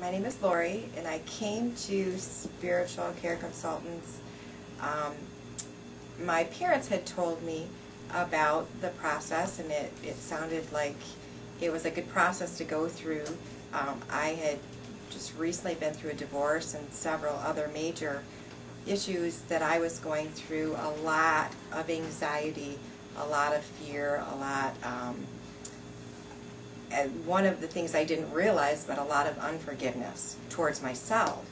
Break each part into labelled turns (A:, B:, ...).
A: My name is Laurie, and I came to Spiritual Care Consultants. My parents had told me about the process, and it sounded like it was a good process to go through. I had just recently been through a divorce and several other major issues that I was going through, a lot of anxiety, a lot of fear, a lot, and one of the things I didn't realize, but a lot of unforgiveness towards myself,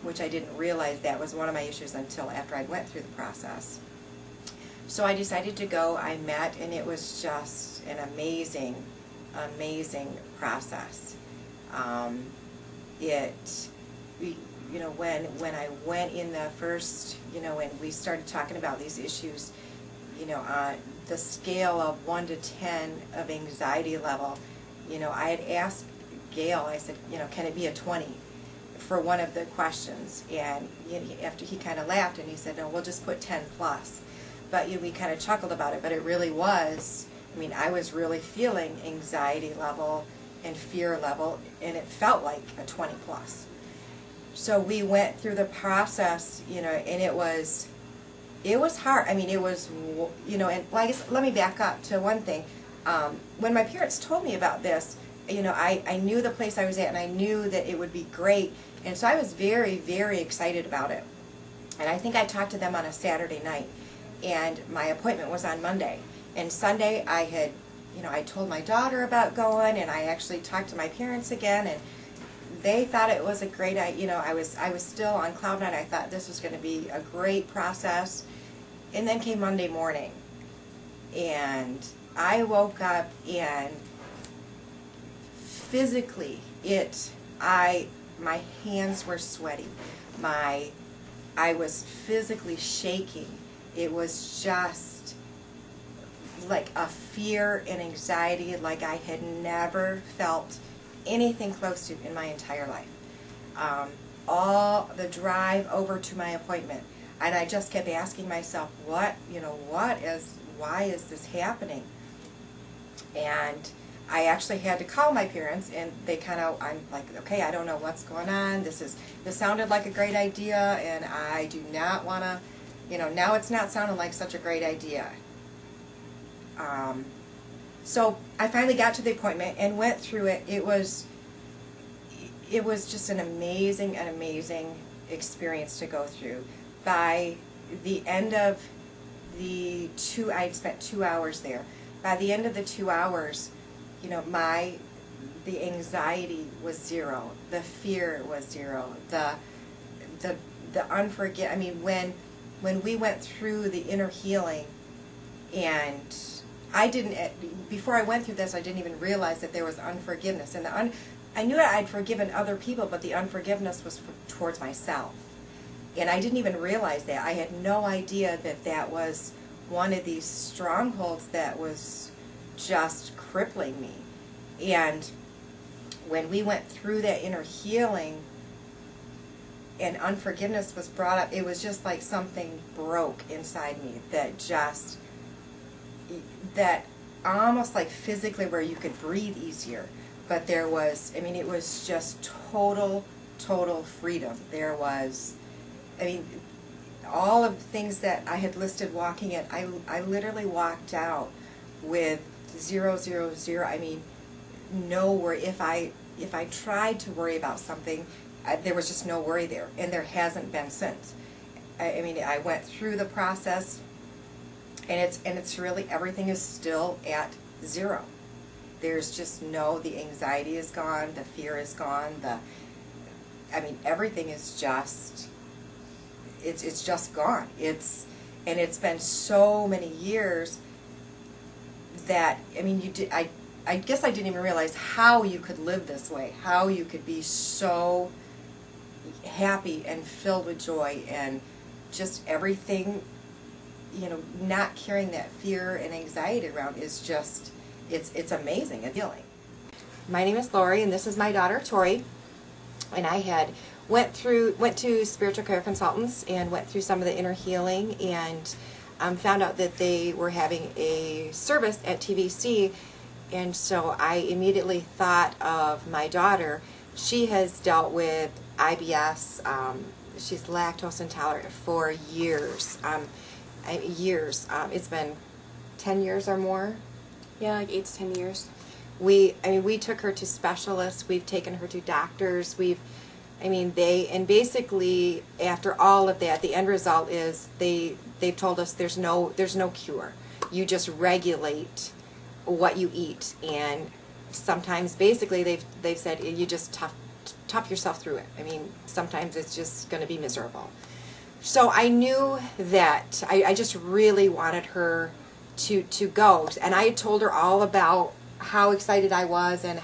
A: which I didn't realize that was one of my issues until after I went through the process. So I decided to go. I met, and it was just an amazing, amazing process. When I went in the first, when we started talking about these issues, on the scale of 1 to 10 of anxiety level, I had asked Gail, I said, can it be a 20 for one of the questions? And after he kind of laughed and he said, no, we'll just put 10 plus. But we kind of chuckled about it, but it really was, I was really feeling anxiety level and fear level, and it felt like a 20 plus. So we went through the process, and it was hard. It was, and I guess let me back up to one thing. When my parents told me about this, I knew the place I was at, and I knew that it would be great, and so I was very, very excited about it. And I think I talked to them on a Saturday night, and my appointment was on Monday. And Sunday I had, I told my daughter about going, and I actually talked to my parents again, and they thought it was a great, I was still on cloud nine. I thought this was going to be a great process. And then came Monday morning, and I woke up, and physically my hands were sweaty. I was physically shaking. It was just like a fear and anxiety like I had never felt anything close to in my entire life. All the drive over to my appointment, and I just kept asking myself, why is this happening? And I actually had to call my parents, and I'm like, okay, I don't know what's going on. This sounded like a great idea, and I do not want to, now it's not sounding like such a great idea. So I finally got to the appointment and went through it. It was just an amazing experience to go through. By the end of I'd spent 2 hours there. By the end of the 2 hours, the anxiety was zero, the fear was zero, the when we went through the inner healing, and before I went through this, I didn't even realize that there was unforgiveness. And I knew I'd forgiven other people, but the unforgiveness was towards myself. And I didn't even realize that. I had no idea that that was one of these strongholds that was just crippling me. And when we went through that inner healing and unforgiveness was brought up, it was just like something broke inside me that almost like physically where you could breathe easier. But there was, it was just total freedom. There was, all of the things that I had listed walking in, I literally walked out with 0, 0, 0. No worry. If I tried to worry about something, there was just no worry there, and there hasn't been since. I went through the process, and it's really, everything is still at 0. There's just the anxiety is gone, the fear is gone, everything is just, it's just gone. And it's been so many years that, I guess I didn't even realize how you could live this way, how you could be so happy and filled with joy, and just everything, not carrying that fear and anxiety around is just, it's amazing and healing. My name is Laurie, and this is my daughter Tori, and I had went to Spiritual Care Consultants and went through some of the inner healing, and found out that they were having a service at TVC, and so I immediately thought of my daughter She has dealt with IBS. She's lactose intolerant for years. It's been 10 years or more.
B: Yeah, like 8 to 10 years.
A: We took her to specialists. We've taken her to doctors. Basically after all of that, the end result is they've told us there's no cure. You just regulate what you eat, and sometimes basically they've said you just tough yourself through it. Sometimes it's just going to be miserable. So I knew that I just really wanted her to go, and I had told her all about how excited I was and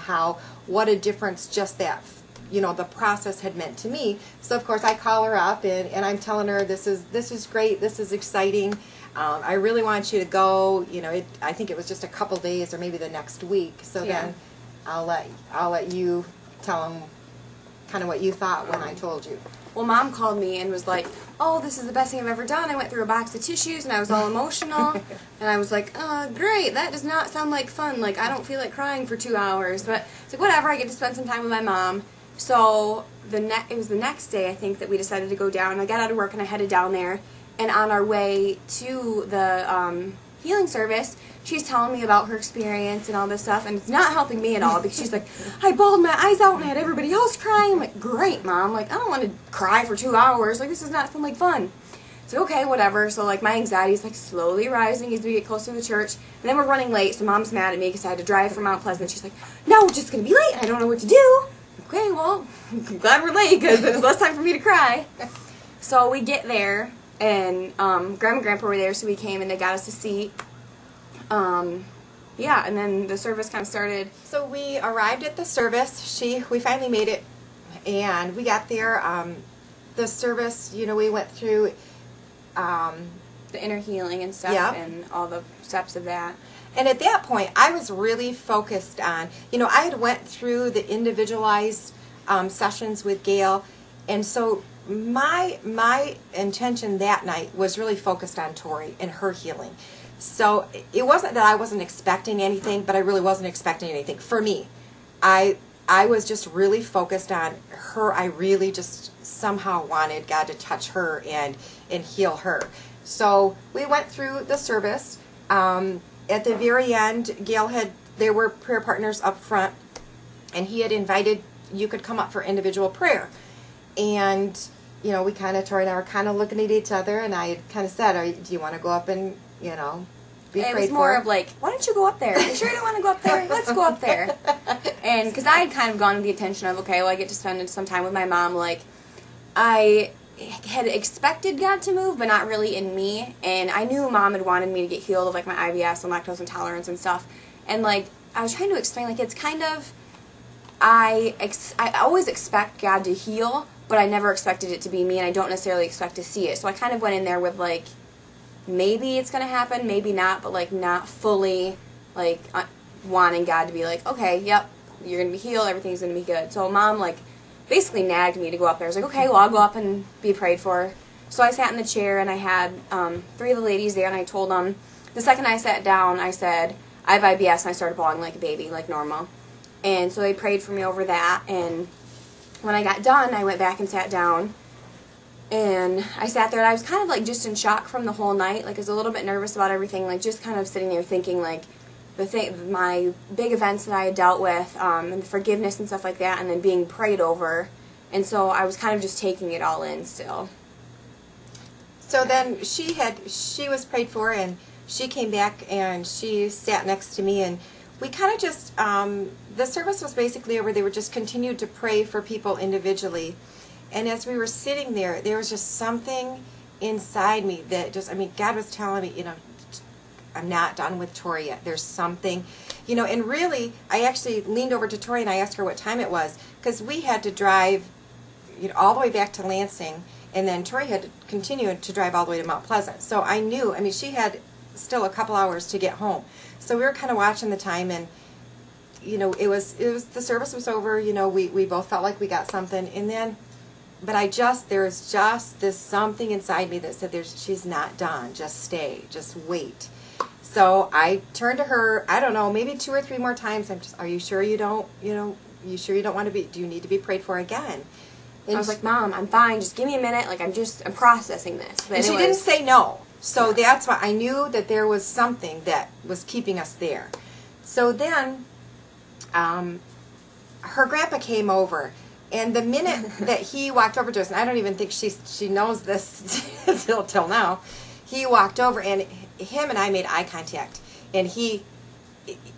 A: what a difference just that the process had meant to me. So of course I call her up and I'm telling her this is great, this is exciting. I really want you to go. I think it was just a couple days or maybe the next week. So
B: yeah.
A: Then I'll let you tell them kind of what you thought when I told you.
B: Well, Mom called me and was like, "Oh, this is the best thing I've ever done." I went through a box of tissues and I was all emotional. And I was like, great, that does not sound like fun. Like, I don't feel like crying for 2 hours. But it's like, whatever, I get to spend some time with my mom. So it was the next day, I think, that we decided to go down. I got out of work and I headed down there. And on our way to the healing service, she's telling me about her experience and all this stuff, and it's not helping me at all because she's like, I bawled my eyes out and I had everybody else crying. I'm like, great, Mom. Like, I don't want to cry for 2 hours. Like, this is not like fun. So, okay, whatever. So, like, my anxiety is, like, slowly rising as we get closer to the church. And then we're running late, so Mom's mad at me because I had to drive from Mount Pleasant. She's like, no, we're just going to be late. I don't know what to do. Okay, well, I'm glad we're late because there's less time for me to cry. So we get there, and Grandma and Grandpa were there, so we came and they got us a seat. Yeah, and then the service kind of started.
A: So we arrived at the service. We finally made it, and we got there. The service, we went through
B: The inner healing and stuff,
A: yeah,
B: and all the steps of that.
A: And at that point, I was really focused on, I had went through the individualized sessions with Gail, and so my intention that night was really focused on Tori and her healing. So it wasn't that I wasn't expecting anything, but I really wasn't expecting anything. For me, I was just really focused on her. I really just somehow wanted God to touch her and heal her. So we went through the service. At the very end, there were prayer partners up front, and he had invited, you could come up for individual prayer. And, Tori and I were kind of looking at each other, and I kind of said, do you want to go up and, be prayed for?
B: It was more of like, why don't you go up there? You sure you don't want to go up there? Let's go up there. And because I had kind of gone with the intention of, okay, well, I get to spend some time with my mom. Like, I had expected God to move, but not really in me. And I knew Mom had wanted me to get healed of, like, my IBS and lactose intolerance and stuff. And, like, I was trying to explain, like, it's kind of, I always expect God to heal, but I never expected it to be me, and I don't necessarily expect to see it. So I kind of went in there with, like, maybe it's going to happen, maybe not, but, like, not fully, like, wanting God to be like, okay, yep, you're going to be healed, everything's going to be good. So Mom, like, basically nagged me to go up there. I was like, okay, well, I'll go up and be prayed for. So I sat in the chair, and I had 3 of the ladies there, and I told them, the second I sat down, I said, I have IBS, and I started bawling like a baby, like normal. And so they prayed for me over that, and when I got done, I went back and sat down, and I sat there, and I was kind of, like, just in shock from the whole night. Like, I was a little bit nervous about everything, like, just kind of sitting there thinking, like, my big events that I had dealt with, and the forgiveness and stuff like that, and then being prayed over. And so I was kind of just taking it all in still.
A: So then she was prayed for, and she came back and she sat next to me, and we kind of just, the service was basically over. They were just continued to pray for people individually. And as we were sitting there, there was just something inside me that just, God was telling me, I'm not done with Tori yet. There's something, and really, I actually leaned over to Tori and I asked her what time it was, because we had to drive, all the way back to Lansing, and then Tori had to continue to drive all the way to Mount Pleasant. So I knew, she had still a couple hours to get home. So we were kind of watching the time, and, it was the service was over, we both felt like we got something, and then, but there was just this something inside me that said, she's not done, just stay, just wait. So I turned to her, I don't know, maybe 2 or 3 more times. Are you sure you don't,
C: you sure you don't want to be, do you need to be prayed for again? And
B: I was like, Mom, I'm fine. Just give me a minute. Like, I'm processing this. But
C: and she didn't say no. So that's why I knew that there was something that was keeping us there. So then, her grandpa came over, and the minute that he walked over to us, and I don't even think she knows this till now, he walked over, and him and I made eye contact, and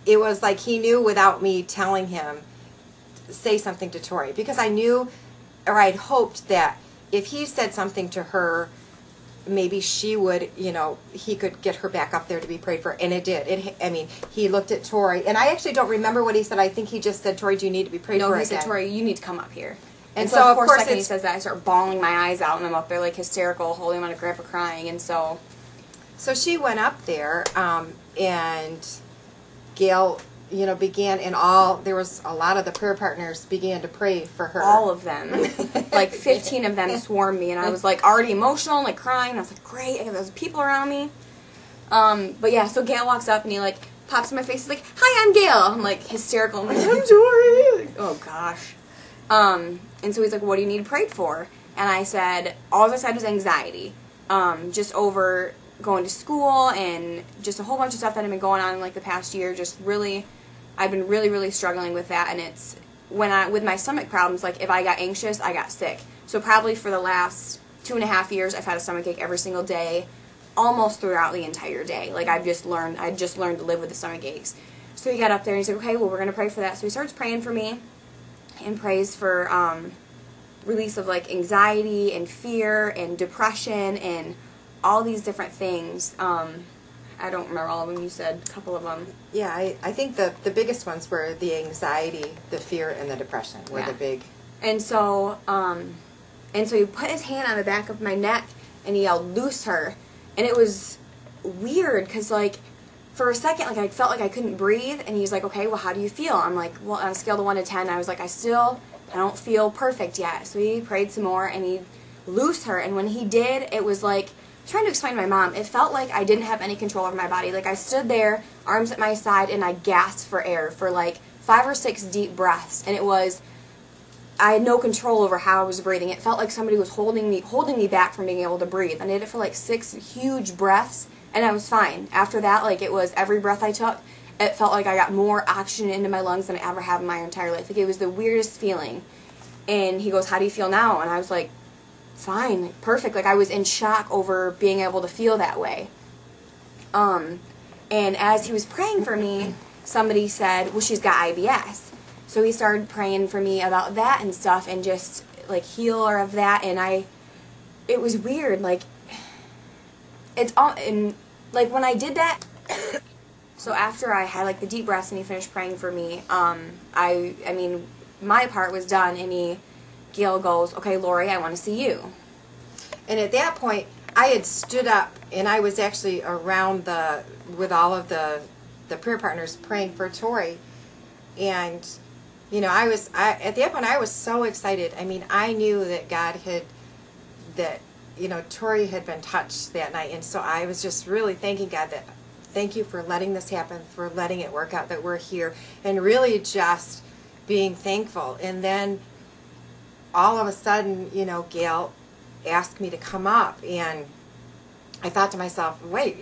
C: it was like he knew without me telling him, say something to Tori, because I knew, or I'd hoped that if he said something to her, maybe she would, he could get her back up there to be prayed for, and it did. He looked at Tori, and I actually don't remember what he said. I think he just said, Tori, do you need to be prayed for again?
B: No, he said, Tori, you need to come up here.
C: And
B: so,
C: of course,
B: he says that, I start bawling my eyes out, and I'm up there, like, hysterical, holding on to Grandpa crying, and so...
C: So she went up there, and Gail, began, and there was a lot of the prayer partners began to pray for her.
B: All of them. Like 15 of them swarmed me, and I was like already emotional and like crying, and I was like, great, I got those people around me. But yeah, so Gail walks up and he like pops in my face, he's like, hi, I'm Gail. I'm like hysterical, I'm like, I'm Tori. Like, oh gosh. And so he's like, what do you need prayed for? And I said, all I said was anxiety. Just over going to school and just a whole bunch of stuff that had been going on in like the past year. Just really, I've been really, really struggling with that. And it's with my stomach problems, like if I got anxious, I got sick. So probably for the last 2.5 years, I've had a stomach ache every single day, almost throughout the entire day. Like I just learned to live with the stomach aches. So he got up there and he said, okay, well, we're going to pray for that. So he starts praying for me and prays for release of like anxiety and fear and depression and all these different things. I don't remember all of them. You said a couple of them.
C: Yeah, I think the biggest ones were the anxiety, the fear, and the depression were the big.
B: And so he put his hand on the back of my neck and he yelled, loose her. And it was weird because like for a second, like I felt like I couldn't breathe. And he's like, okay, well, how do you feel? I'm like, well, on a scale of 1 to 10, I was like, I don't feel perfect yet. So he prayed some more and he loosed her. And when he did, it was like, trying to explain to my mom, it felt like I didn't have any control over my body. Like I stood there, arms at my side, and I gasped for air for like 5 or 6 deep breaths. And it was, I had no control over how I was breathing. It felt like somebody was holding me back from being able to breathe. I did it for like 6 huge breaths, and I was fine. After that, like it was every breath I took, it felt like I got more oxygen into my lungs than I ever have in my entire life. Like it was the weirdest feeling. And he goes, how do you feel now? And I was like, fine, perfect. Like I was in shock over being able to feel that way. And as he was praying for me, somebody said, well, she's got IBS. So he started praying for me about that and stuff and just like heal her of that. And it was weird. Like it's all, and like when I did that, so after I had like the deep breaths and he finished praying for me, I mean, my part was done and Gail goes, okay, Laurie, I want to see you.
C: And at that point, I had stood up, and I was actually around with all of the prayer partners praying for Tori. And, at that point, I was so excited. I mean, I knew that God Tori had been touched that night. And so I was just really thanking God that, thank you for letting this happen, for letting it work out, that we're here, and really just being thankful. And then all of a sudden, Gail asked me to come up, and I thought to myself, wait,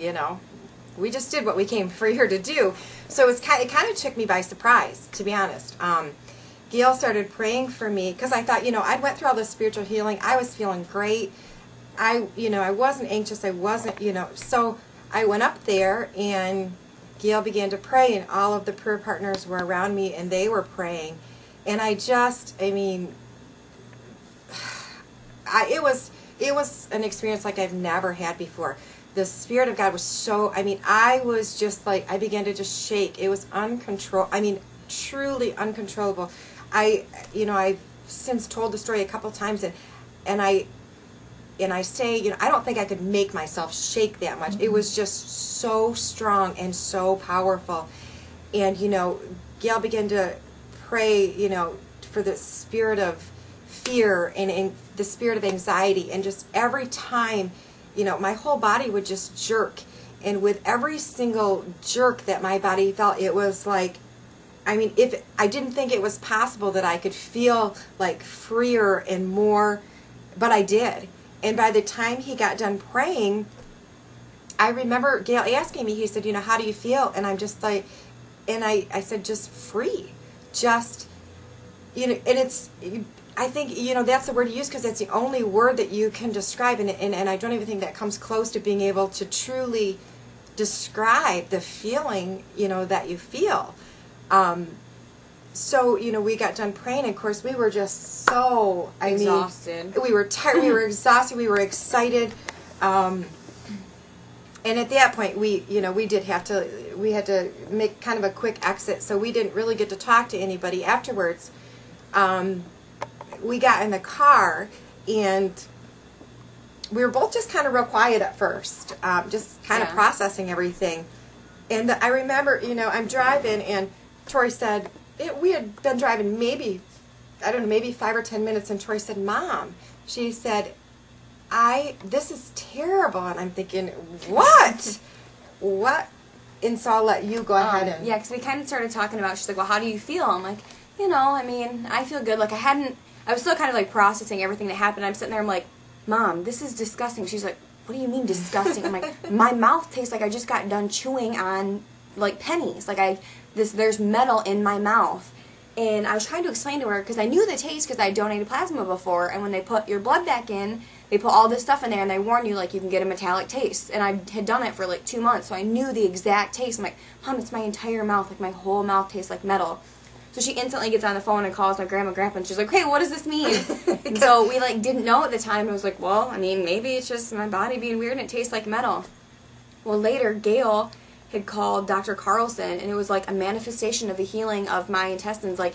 C: we just did what we came for here to do. So it kind of took me by surprise, to be honest. Gail started praying for me because I thought, I'd went through all this spiritual healing. I was feeling great. I wasn't anxious. I wasn't, so I went up there and Gail began to pray, and all of the prayer partners were around me and they were praying. And it was an experience like I've never had before. The Spirit of God was so, I was just like, I began to just shake. It was truly uncontrollable. I've since told the story a couple times, and I say, I don't think I could make myself shake that much. Mm-hmm. It was just so strong and so powerful. And, Gail began to pray, for the spirit of fear and the spirit of anxiety, and just every time, my whole body would just jerk, and with every single jerk that my body felt, it was like I mean, if I didn't think it was possible that I could feel like freer and more, but I did. And by the time he got done praying, I remember Gail asking me, he said, you know, how do you feel? And I'm just like, and I said, just free. Just, you know, and it's, I think, you know, that's the word you use because it's the only word that you can describe. And I don't even think that comes close to being able to truly describe the feeling, you know, that you feel. So, you know, we got done praying, and of course we were just so,
B: Exhausted.
C: We were tired, we were exhausted, we were excited. And at that point, we had to make kind of a quick exit, so we didn't really get to talk to anybody afterwards. We got in the car, and we were both just kind of real quiet at first, just kind of processing everything. And I remember, you know, I'm driving, and Tori said, we had been driving maybe 5 or 10 minutes, and Tori said, Mom, she said, this is terrible. And I'm thinking, what? What? And so I'll let you go ahead and...
B: Yeah, because we kind of started talking about, she's like, well, how do you feel? I'm like, you know, I mean, I feel good. Like, I was still kind of like processing everything that happened. I'm sitting there, I'm like, Mom, this is disgusting. She's like, what do you mean disgusting? I'm like, my mouth tastes like I just got done chewing on, like, pennies. Like, there's metal in my mouth. And I was trying to explain to her, because I knew the taste because I donated plasma before, and when they put your blood back in, they put all this stuff in there, and they warn you, like, you can get a metallic taste. And I had done it for, like, 2 months, so I knew the exact taste. I'm like, Mom, it's my entire mouth. Like, my whole mouth tastes like metal. So she instantly gets on the phone and calls my grandma and grandpa, and she's like, hey, what does this mean? And so we, like, didn't know at the time. I was like, well, I mean, maybe it's just my body being weird and it tastes like metal. Well, later, Gail had called Dr. Carlson, and it was like a manifestation of the healing of my intestines, like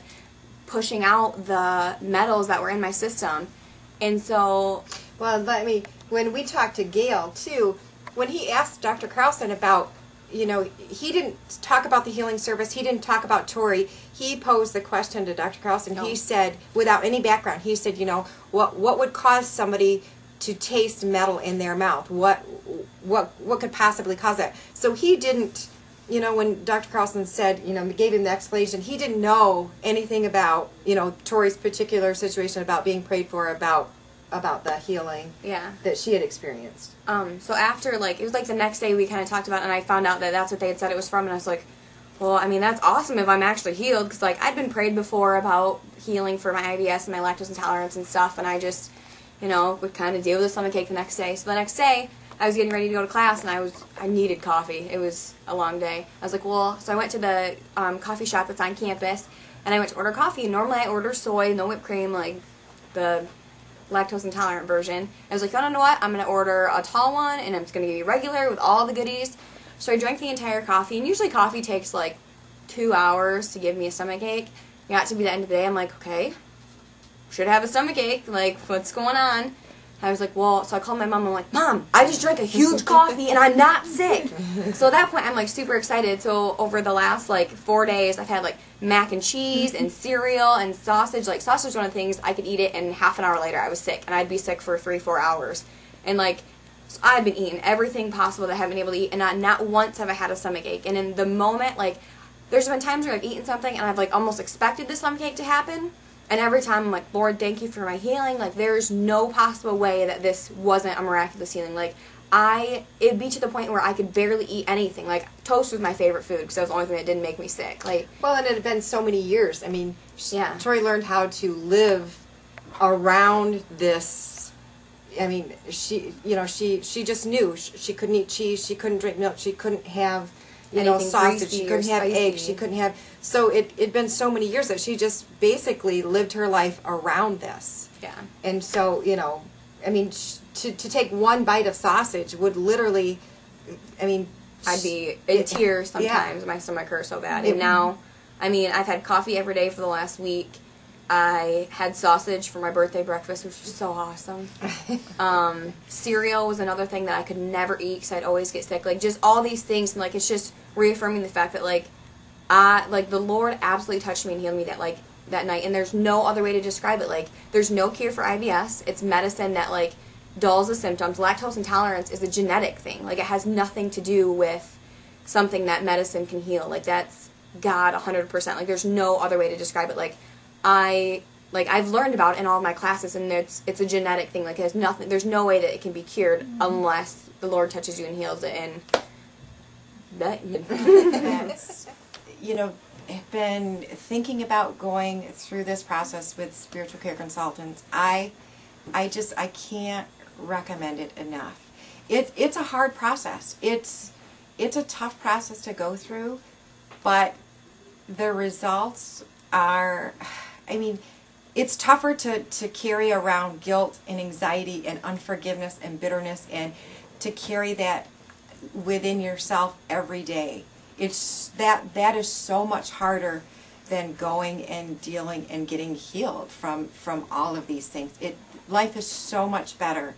B: pushing out the metals that were in my system. And so...
C: Well, when we talked to Gail, too, when he asked Dr. Carlson about, you know, he didn't talk about the healing service, he didn't talk about Tori, he posed the question to Dr. Carlson.
B: No.
C: He said, without any background, he said, you know, what would cause somebody to taste metal in their mouth? What could possibly cause that? So he didn't, you know, when Dr. Carlson said, you know, gave him the explanation, he didn't know anything about, you know, Tori's particular situation, about being prayed for, about the healing that she had experienced.
B: So after, like, it was like the next day we kind of talked about it, and I found out that that's what they had said it was from, and I was like, well, I mean, that's awesome if I'm actually healed, because, like, I'd been prayed before about healing for my IBS and my lactose intolerance and stuff, and I just, you know, would kind of deal with the stomachache the next day. So the next day, I was getting ready to go to class, and I needed coffee. It was a long day. I was like, well, so I went to the coffee shop that's on campus, and I went to order coffee, and normally I order soy, no whipped cream, like the lactose intolerant version. I was like, oh, you know what? I'm going to order a tall one, and I'm just going to give you regular with all the goodies. So I drank the entire coffee, and usually coffee takes like 2 hours to give me a stomachache. It got to be the end of the day. I'm like, okay, should have a stomachache. Like, what's going on? I was like, well, so I called my mom. I'm like, Mom, I just drank a huge coffee, and I'm not sick. So at that point, I'm like super excited. So over the last like 4 days, I've had like mac and cheese and cereal and sausage. Like, sausage was one of the things I could eat it, and half an hour later I was sick, and I'd be sick for 3-4 hours. And like, so I've been eating everything possible that I haven't been able to eat, and not once have I had a stomachache. And in the moment, like, there's been times where I've eaten something and I've like almost expected the stomachache to happen, and every time I'm like, Lord, thank you for my healing. Like, there's no possible way that this wasn't a miraculous healing. Like, it'd be to the point where I could barely eat anything. Like, toast was my favorite food because that was the only thing that didn't make me sick. Like,
C: well, and it had been so many years. I mean,
B: yeah.
C: Tori learned how to live around this. I mean, she just knew she couldn't eat cheese, she couldn't drink milk, she couldn't have, sausage, she couldn't have eggs, she couldn't have. So it'd been so many years that she just basically lived her life around this.
B: Yeah.
C: And so, I mean, to take one bite of sausage would literally, I mean,
B: I'd be in tears sometimes. My stomach hurt so bad. And now, I mean, I've had coffee every day for the last week. I had sausage for my birthday breakfast, which was so awesome. Cereal was another thing that I could never eat because I'd always get sick. Like, just all these things, and, like, it's just reaffirming the fact that, like, the Lord absolutely touched me and healed me that night, and there's no other way to describe it. Like, there's no cure for IBS. It's medicine that, like, dulls the symptoms. Lactose intolerance is a genetic thing. Like, it has nothing to do with something that medicine can heal. Like, that's God 100%. Like, there's no other way to describe it. Like, I've learned about it in all of my classes, and it's a genetic thing. Like, there's no way that it can be cured unless the Lord touches you and heals it, and
A: That's, you know, have been thinking about going through this process with spiritual care consultants. I can't recommend it enough. It's a hard process. It's a tough process to go through, but the results are, I mean, it's tougher to carry around guilt and anxiety and unforgiveness and bitterness, and to carry that within yourself every day. It's that is so much harder than going and dealing and getting healed from all of these things. Life is so much better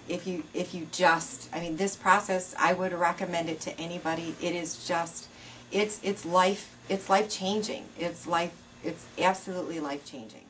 A: if you just, I mean, this process, I would recommend it to anybody. It is just, it's life changing. It's absolutely life changing.